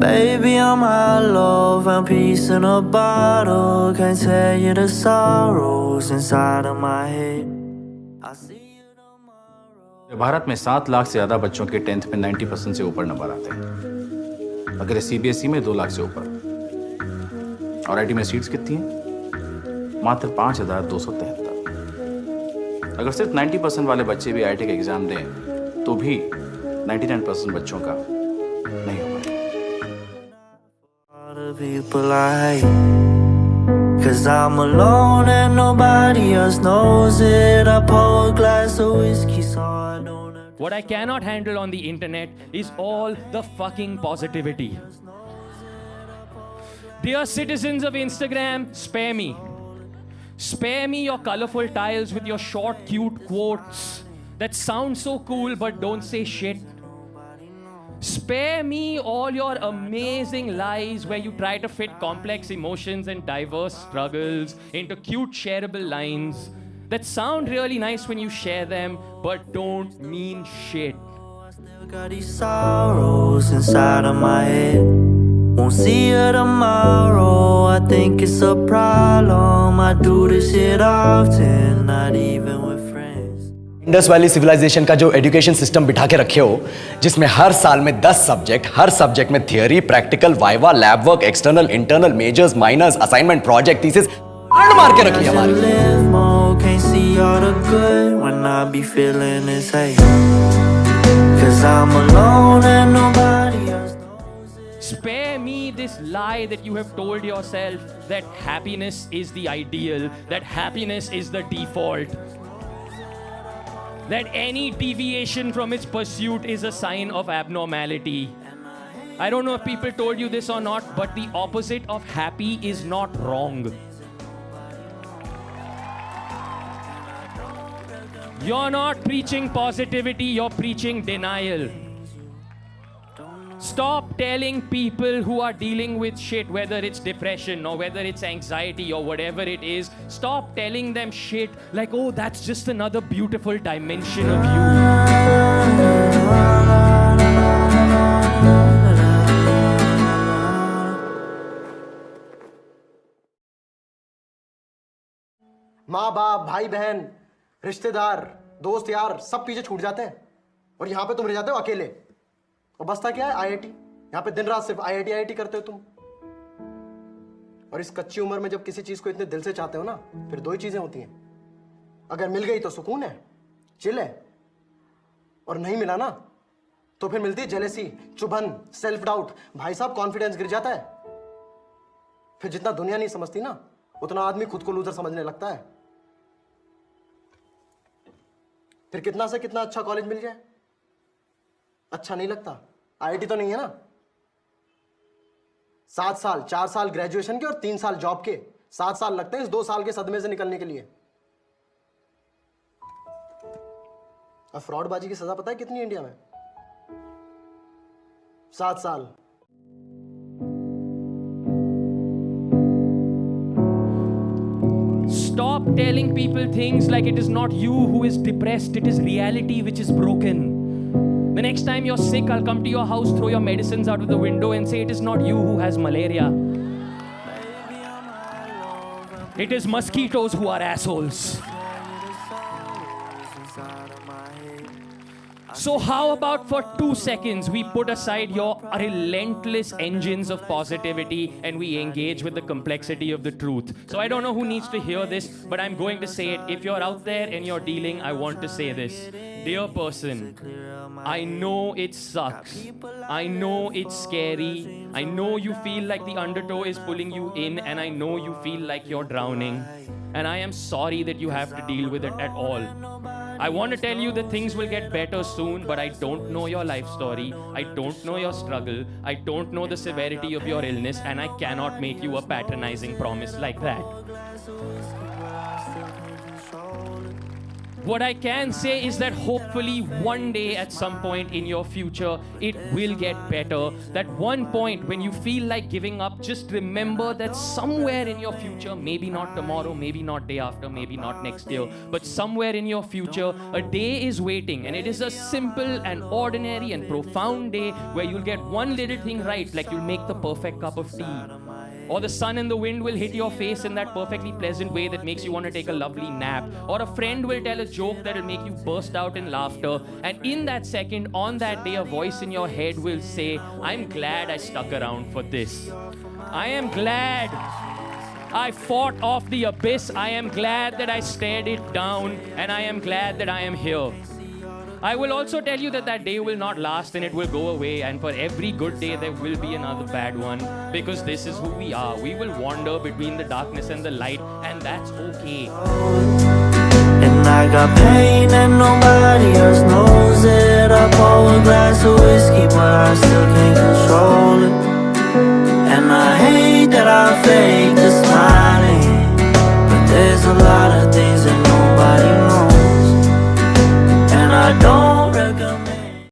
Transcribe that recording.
Baby, I'm hollow, found peace in a bottle. Can't tell you the sorrows inside of my head. I see you tomorrow. Bharat में 7 लाख से ज़्यादा बच्चों के 10th में 90% से ऊपर नंबर आते हैं। अगर CBSE में 2 लाख से ऊपर। और IT में सीट्स कितनी हैं? मात्र 5,273। अगर सिर्फ 90% वाले बच्चे भी IIT का एग्जाम दें तो भी 99% बच्चों का नहीं हो पाएगा। People I hate, 'cause I'm alone and nobody else knows it. I pour a glass of whiskey so I don't. What I cannot handle on the internet is all the fucking positivity. Dear citizens of Instagram, spare me. Spare me your colorful tiles with your short, cute quotes that sound so cool but don't say shit. Spare me all your amazing lies where you try to fit complex emotions and diverse struggles into cute, shareable lines that sound really nice when you share them but don't mean shit. Still got these sorrows inside of my head. Won't see you tomorrow. I think it's a problem. I do this shit often, not even with friends. Indus valley civilization का जो education system बिठा के रखे हो, जिसमें हर साल में 10 subject, हर सब्जेक्ट में theory, practical, viva, lab work, external, internal, majors, minors, assignment, project, thesis अंड मार के रखी हमारी। Can't see all the good when I be feeling this hate. 'Cause I'm alone and nobody else knows it. Spare me this lie that you have told yourself that happiness is the ideal, that happiness is the default, that any deviation from its pursuit is a sign of abnormality. I don't know if people told you this or not, but the opposite of happy is not wrong. You're not preaching positivity, you're preaching denial. Stop telling people who are dealing with shit, whether it's depression or whether it's anxiety or whatever it is, stop telling them shit like, oh, that's just another beautiful dimension of you. माँ बाप, भाई बहन, रिश्तेदार, दोस्त यार सब पीछे छूट जाते हैं और यहाँ पे तुम रह जाते हो अकेले। और बसता क्या है? IIT। यहाँ पे दिन रात सिर्फ IIT करते हो तुम। और इस कच्ची उम्र में जब किसी चीज को इतने दिल से चाहते हो ना, फिर 2 ही चीजें होती हैं। अगर मिल गई तो सुकून है, चिल है, और नहीं मिला ना तो फिर मिलती है जेलेसी, चुभन, सेल्फ डाउट। भाई साहब, कॉन्फिडेंस गिर जाता है। फिर जितना दुनिया नहीं समझती ना, उतना आदमी खुद को लूजर समझने लगता है। फिर कितना से कितना अच्छा कॉलेज मिल जाए, अच्छा नहीं लगता। IIT तो नहीं है ना। 7 साल, 4 साल ग्रेजुएशन के और 3 साल जॉब के, 7 साल लगते हैं इस 2 साल के सदमे से निकलने के लिए। अब फ्रॉडबाजी की सजा पता है कितनी है इंडिया में? 7 साल। Stop telling people things like it is not you who is depressed, it is reality which is broken. The next time you're sick, I'll come to your house, throw your medicines out of the window and say it is not you who has malaria. It is mosquitoes who are assholes. So how about for 2 seconds we put aside your relentless engines of positivity and we engage with the complexity of the truth. So I don't know who needs to hear this, but I'm going to say it. If you're out there and you're dealing, I want to say this. Dear person, I know it sucks. I know it's scary. I know you feel like the undertow is pulling you in, and I know you feel like you're drowning. And I am sorry that you have to deal with it at all. I want to tell you that things will get better soon, but I don't know your life story. I don't know your struggle. I don't know the severity of your illness, and I cannot make you a patronizing promise like that. What I can say is that hopefully one day at some point in your future, it will get better. That one point when you feel like giving up, just remember that somewhere in your future, maybe not tomorrow, maybe not day after, maybe not next year, but somewhere in your future, a day is waiting, and it is a simple and ordinary and profound day where you'll get one little thing right, like you'll make the perfect cup of tea. Or the sun and the wind will hit your face in that perfectly pleasant way that makes you want to take a lovely nap. Or a friend will tell a joke that will make you burst out in laughter. And in that second, on that day, a voice in your head will say, I'm glad I stuck around for this. I am glad I fought off the abyss. I am glad that I stared it down. And I am glad that I am here. I will also tell you that that day will not last and it will go away, and for every good day there will be another bad one, because this is who we are. We will wander between the darkness and the light, and that's okay. And I got pain and nobody else knows it. I pour a glass of whiskey but I still can't control it. And I hate that I fake this